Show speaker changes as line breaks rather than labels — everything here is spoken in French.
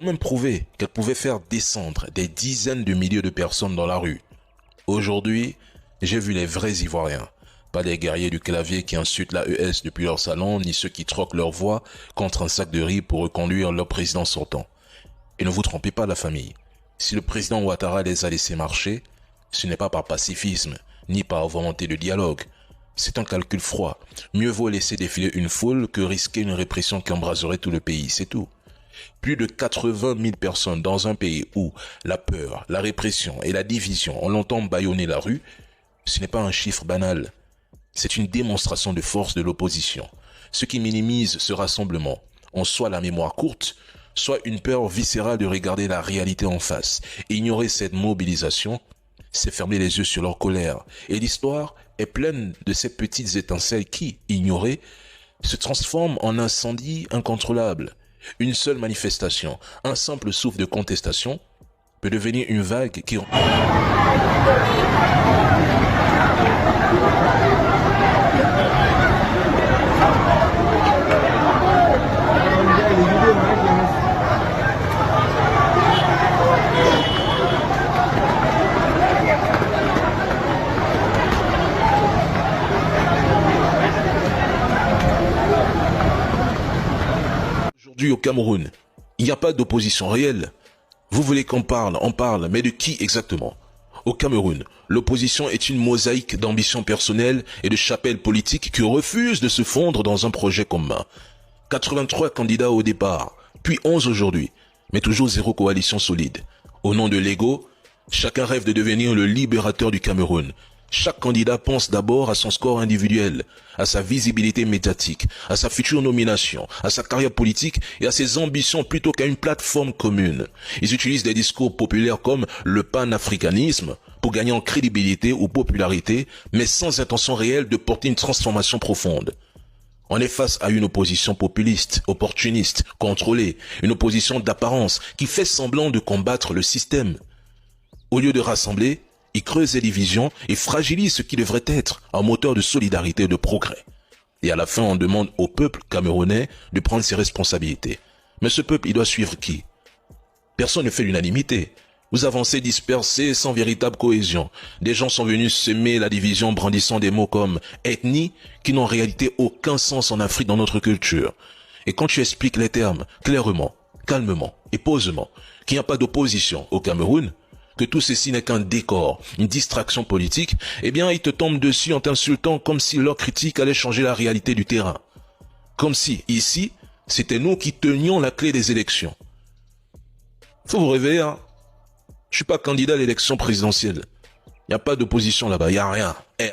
Même prouvé qu'elle pouvait faire descendre des dizaines de milliers de personnes dans la rue. Aujourd'hui, j'ai vu les vrais Ivoiriens, pas les guerriers du clavier qui insultent la ES depuis leur salon, ni ceux qui troquent leur voix contre un sac de riz pour reconduire leur président sortant. Et ne vous trompez pas, la famille. Si le président Ouattara les a laissés marcher, ce n'est pas par pacifisme, ni par volonté de dialogue. C'est un calcul froid. Mieux vaut laisser défiler une foule que risquer une répression qui embraserait tout le pays, c'est tout. Plus de 80 000 personnes dans un pays où la peur, la répression et la division ont longtemps bâillonné la rue, ce n'est pas un chiffre banal. C'est une démonstration de force de l'opposition. Ce qui minimise ce rassemblement ont soit la mémoire courte, soit une peur viscérale de regarder la réalité en face. Ignorer cette mobilisation, c'est fermer les yeux sur leur colère. Et l'histoire est pleine de ces petites étincelles qui, ignorées, se transforment en incendie incontrôlable. Une seule manifestation, un simple souffle de contestation, peut devenir une vague qui... Aujourd'hui au Cameroun, il n'y a pas d'opposition réelle. Vous voulez qu'on parle, on parle, mais de qui exactement? Au Cameroun, l'opposition est une mosaïque d'ambitions personnelles et de chapelles politiques qui refusent de se fondre dans un projet commun. 83 candidats au départ, puis 11 aujourd'hui, mais toujours zéro coalition solide. Au nom de l'ego, chacun rêve de devenir le libérateur du Cameroun. Chaque candidat pense d'abord à son score individuel, à sa visibilité médiatique, à sa future nomination, à sa carrière politique et à ses ambitions plutôt qu'à une plateforme commune. Ils utilisent des discours populaires comme le panafricanisme pour gagner en crédibilité ou popularité, mais sans intention réelle de porter une transformation profonde. On est face à une opposition populiste, opportuniste, contrôlée, une opposition d'apparence qui fait semblant de combattre le système. Au lieu de rassembler, il creuse les divisions et fragilise ce qui devrait être un moteur de solidarité et de progrès. Et à la fin, on demande au peuple camerounais de prendre ses responsabilités. Mais ce peuple, il doit suivre qui? Personne ne fait l'unanimité. Vous avancez dispersés sans véritable cohésion. Des gens sont venus semer la division brandissant des mots comme ethnie qui n'ont en réalité aucun sens en Afrique dans notre culture. Et quand tu expliques les termes clairement, calmement et posément, qu'il n'y a pas d'opposition au Cameroun, que tout ceci n'est qu'un décor, une distraction politique, eh bien, ils te tombent dessus en t'insultant comme si leur critique allait changer la réalité du terrain. Comme si, ici, c'était nous qui tenions la clé des élections. Faut vous réveiller, hein. Je suis pas candidat à l'élection présidentielle. Il n'y a pas d'opposition là-bas, il n'y a rien.